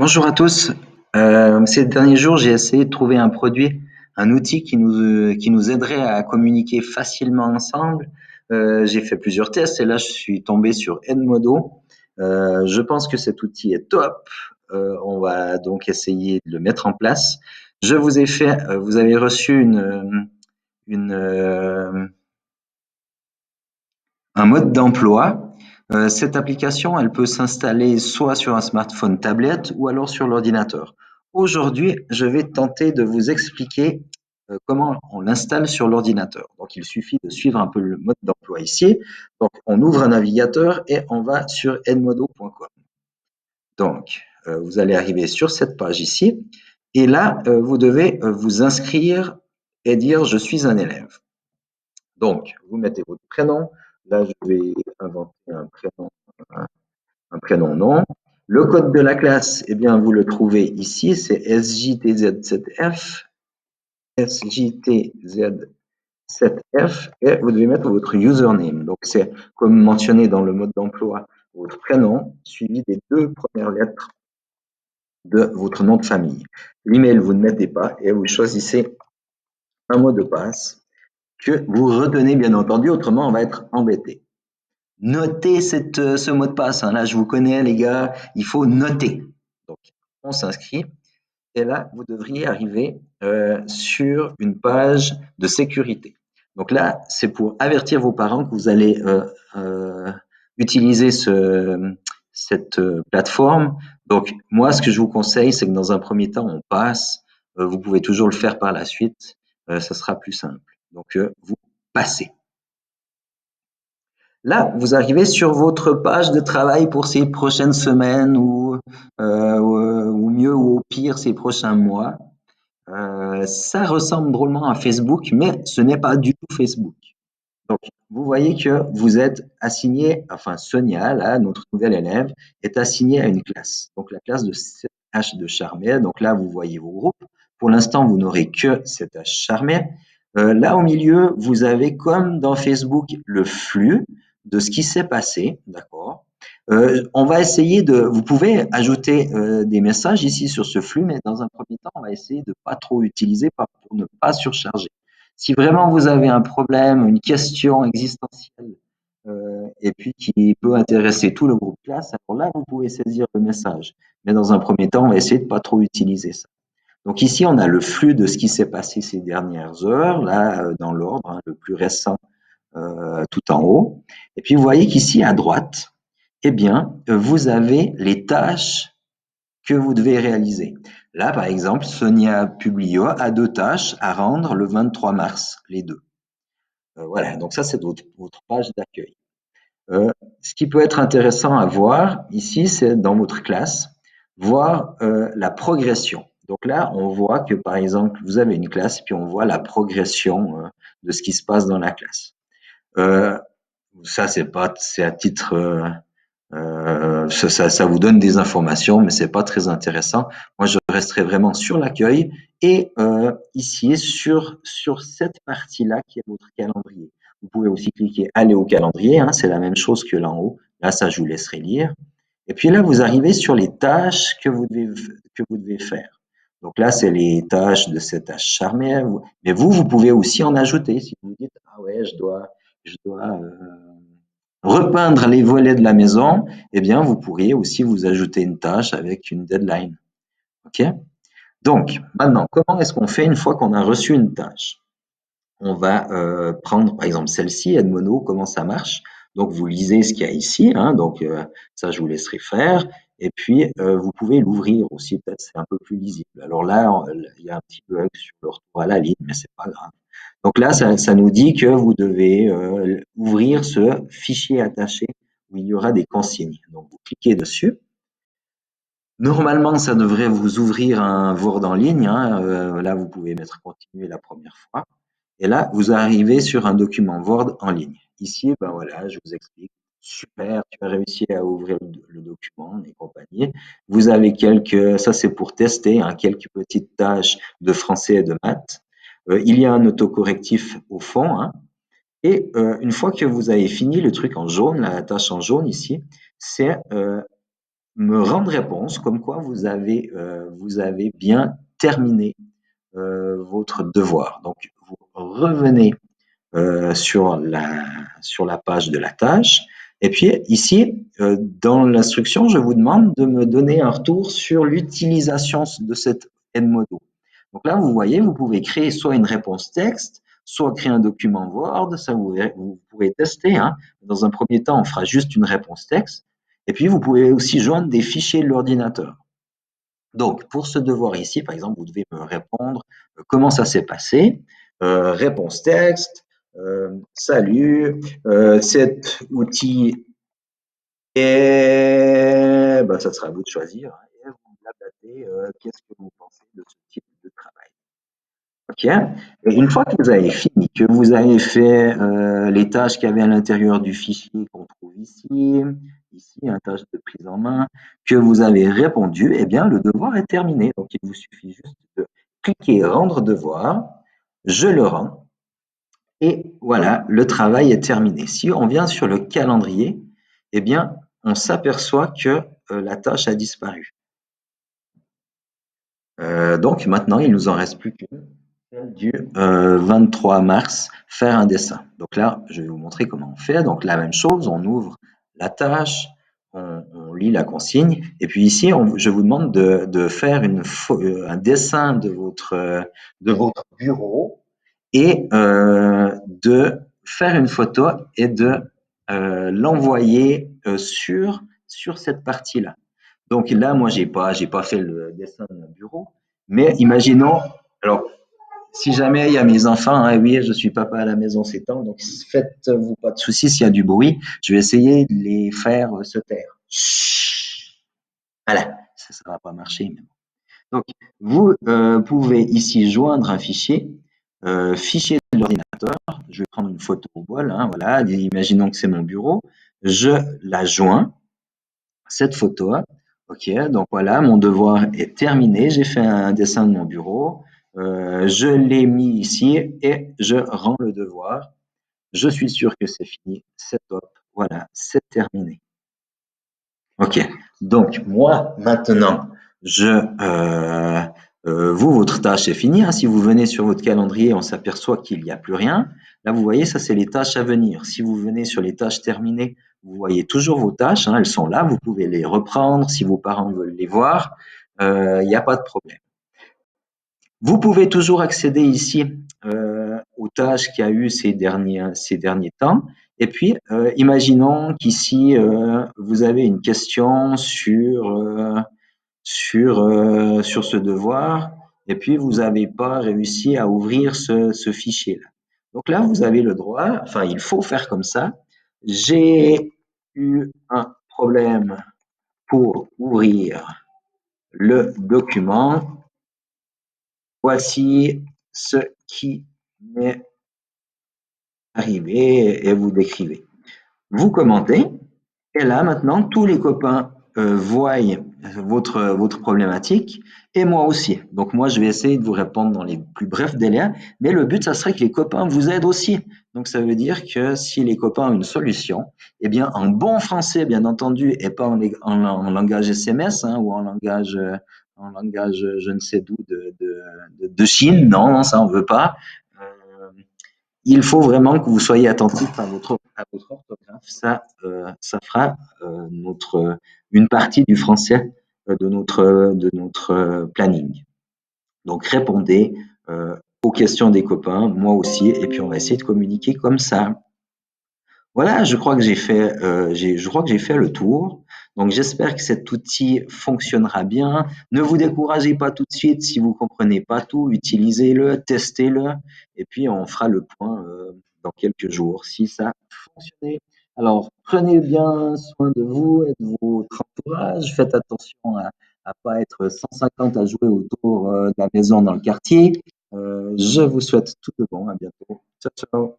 Bonjour à tous. Ces derniers jours, j'ai essayé de trouver un produit, un outil qui nous aiderait à communiquer facilement ensemble. J'ai fait plusieurs tests et là, je suis tombé sur Edmodo. Je pense que cet outil est top. On va donc essayer de le mettre en place. Vous avez reçu une, un mode d'emploi. Cette application, elle peut s'installer soit sur un smartphone tablette ou alors sur l'ordinateur. Aujourd'hui, je vais tenter de vous expliquer comment on l'installe sur l'ordinateur. Donc, il suffit de suivre un peu le mode d'emploi ici. Donc, on ouvre un navigateur et on va sur edmodo.com. Donc, vous allez arriver sur cette page ici. Et là, vous devez vous inscrire et dire je suis un élève. Donc, vous mettez votre prénom. Là, je vais inventer un prénom nom. Le code de la classe, eh bien, vous le trouvez ici, c'est SJTZ7F, SJTZ7F, et vous devez mettre votre username. Donc, c'est comme mentionné dans le mode d'emploi, votre prénom suivi des deux premières lettres de votre nom de famille. L'email, vous ne mettez pas et vous choisissez un mot de passe que vous retenez, bien entendu, autrement, on va être embêté. Notez ce mot de passe, hein. Là, je vous connais, les gars, il faut noter. Donc, on s'inscrit et là, vous devriez arriver sur une page de sécurité. Donc là, c'est pour avertir vos parents que vous allez utiliser cette plateforme. Donc, moi, ce que je vous conseille, c'est que dans un premier temps, on passe. Vous pouvez toujours le faire par la suite. Ça sera plus simple. Donc, vous passez. Là, vous arrivez sur votre page de travail pour ces prochaines semaines ou mieux ou au pire ces prochains mois. Ça ressemble drôlement à Facebook, mais ce n'est pas du tout Facebook. Donc, vous voyez que vous êtes assigné, enfin Sonia, là, notre nouvelle élève, est assignée à une classe. Donc, la classe de CH de Charmet. Donc là, vous voyez vos groupes. Pour l'instant, vous n'aurez que CH Charmet. Là, au milieu, vous avez, comme dans Facebook, le flux de ce qui s'est passé, d'accord? On va essayer vous pouvez ajouter des messages ici sur ce flux, mais dans un premier temps, on va essayer de ne pas trop utiliser pour ne pas surcharger. Si vraiment vous avez un problème, une question existentielle, et puis qui peut intéresser tout le groupe classe, alors là, vous pouvez saisir le message. Mais dans un premier temps, on va essayer de ne pas trop utiliser ça. Donc ici, on a le flux de ce qui s'est passé ces dernières heures, là, dans l'ordre, hein, le plus récent tout en haut. Et puis, vous voyez qu'ici, à droite, eh bien, vous avez les tâches que vous devez réaliser. Là, par exemple, Sonia Publio a deux tâches à rendre le 23 mars, les deux. Voilà, donc ça, c'est votre page d'accueil. Ce qui peut être intéressant à voir ici, c'est dans votre classe, voir la progression. Donc là, on voit que, par exemple, vous avez une classe, puis on voit la progression de ce qui se passe dans la classe. Ça, c'est à titre ça vous donne des informations, mais c'est pas très intéressant. Moi, je resterai vraiment sur l'accueil et ici sur cette partie-là qui est votre calendrier. Vous pouvez aussi cliquer aller au calendrier, hein, c'est la même chose que là en haut. Là, ça, je vous laisserai lire. Et puis là, vous arrivez sur les tâches que vous devez faire. Donc là, c'est les tâches de cette tâche charnière. Mais vous pouvez aussi en ajouter. Si vous dites, ah ouais, je dois repeindre les volets de la maison, eh bien, vous pourriez aussi vous ajouter une tâche avec une deadline. OK? Donc, maintenant, comment est-ce qu'on fait une fois qu'on a reçu une tâche? On va prendre, par exemple, celle-ci, Edmodo, comment ça marche? Donc, vous lisez ce qu'il y a ici, hein, donc ça, je vous laisserai faire. Et puis, vous pouvez l'ouvrir aussi, peut-être c'est un peu plus lisible. Alors là, il y a un petit bug sur le retour à la ligne, mais c'est pas grave. Donc là, ça nous dit que vous devez ouvrir ce fichier attaché où il y aura des consignes. Donc, vous cliquez dessus. Normalement, ça devrait vous ouvrir un Word en ligne, hein. Là, vous pouvez mettre continuer la première fois. Et là, vous arrivez sur un document Word en ligne. Ici, ben voilà, je vous explique. Super, tu as réussi à ouvrir le document et compagnie. Vous avez ça c'est pour tester, hein, quelques petites tâches de français et de maths. Il y a un autocorrectif au fond, hein. Et une fois que vous avez fini le truc en jaune, la tâche en jaune ici, c'est me rendre réponse comme quoi vous avez bien terminé votre devoir. Donc, vous revenez sur la page de la tâche. Et puis ici, dans l'instruction, je vous demande de me donner un retour sur l'utilisation de cet Edmodo. Donc là, vous voyez, vous pouvez créer soit une réponse texte, soit créer un document Word. Ça, vous pourrez tester. Hein. Dans un premier temps, on fera juste une réponse texte. Et puis, vous pouvez aussi joindre des fichiers de l'ordinateur. Donc, pour ce devoir ici, par exemple, vous devez me répondre comment ça s'est passé. Réponse texte, salut, cet outil est, ben, ça sera à vous de choisir, hein, et vous blablabez, qu'est-ce que vous pensez de ce type de travail. Ok. Et une fois que vous avez fini, que vous avez fait les tâches qu'il y avait à l'intérieur du fichier qu'on trouve ici, une tâche de prise en main, que vous avez répondu, eh bien, le devoir est terminé. Donc, il vous suffit juste de cliquer rendre devoir, je le rends, et voilà, le travail est terminé. Si on vient sur le calendrier, eh bien, on s'aperçoit que la tâche a disparu. Donc maintenant, il nous en reste plus qu'une, celle du 23 mars, faire un dessin. Donc là, je vais vous montrer comment on fait. Donc la même chose, on ouvre la tâche, on lit la consigne, et puis ici, je vous demande de faire un dessin de votre bureau et de faire une photo et de l'envoyer sur cette partie-là. Donc là, moi, j'ai pas fait le dessin de mon bureau, mais imaginons, alors, si jamais il y a mes enfants, hein, oui, je suis papa à la maison ces temps, donc faites-vous pas de soucis s'il y a du bruit, je vais essayer de les faire se taire. Chut. Voilà, ça va pas marcher. Mais bon. Donc, vous pouvez ici joindre un fichier, fichier de l'ordinateur. Je vais prendre une photo au bol, hein, voilà, imaginons que c'est mon bureau, je la joins cette photo. Ok, donc voilà, mon devoir est terminé. J'ai fait un dessin de mon bureau. Je l'ai mis ici et je rends le devoir. Je suis sûr que c'est fini. C'est top. Voilà, c'est terminé. Ok, donc moi maintenant, votre tâche est finie. Hein. Si vous venez sur votre calendrier, on s'aperçoit qu'il n'y a plus rien. Là, vous voyez, ça c'est les tâches à venir. Si vous venez sur les tâches terminées, vous voyez toujours vos tâches. Hein, elles sont là. Vous pouvez les reprendre si vos parents veulent les voir. Il n'y a pas de problème. Vous pouvez toujours accéder ici aux tâches qu'il y a eu ces derniers temps. Et puis, imaginons qu'ici, vous avez une question sur ce devoir, et puis vous n'avez pas réussi à ouvrir ce fichier-là. Donc là, vous avez le droit, enfin, il faut faire comme ça. J'ai eu un problème pour ouvrir le document. Voici ce qui m'est arrivé et vous décrivez. Vous commentez et là maintenant tous les copains voient votre problématique et moi aussi. Donc moi je vais essayer de vous répondre dans les plus brefs délais, mais le but ça serait que les copains vous aident aussi. Donc ça veut dire que si les copains ont une solution, eh bien en bon français bien entendu et pas en langage SMS hein, ou en langage je ne sais d'où de Chine, non, non ça on veut pas. Euh, il faut vraiment que vous soyez attentif à votre orthographe. Ça fera une partie du français de notre planning. Donc répondez aux questions des copains, moi aussi, et puis on va essayer de communiquer comme ça. Voilà, je crois que j'ai fait le tour. Donc, j'espère que cet outil fonctionnera bien. Ne vous découragez pas tout de suite si vous comprenez pas tout. Utilisez-le, testez-le, et puis on fera le point dans quelques jours si ça a fonctionné. Alors, prenez bien soin de vous et de votre entourage. Faites attention à pas être 150 à jouer autour de la maison dans le quartier. Je vous souhaite tout de bon. À bientôt. Ciao, ciao.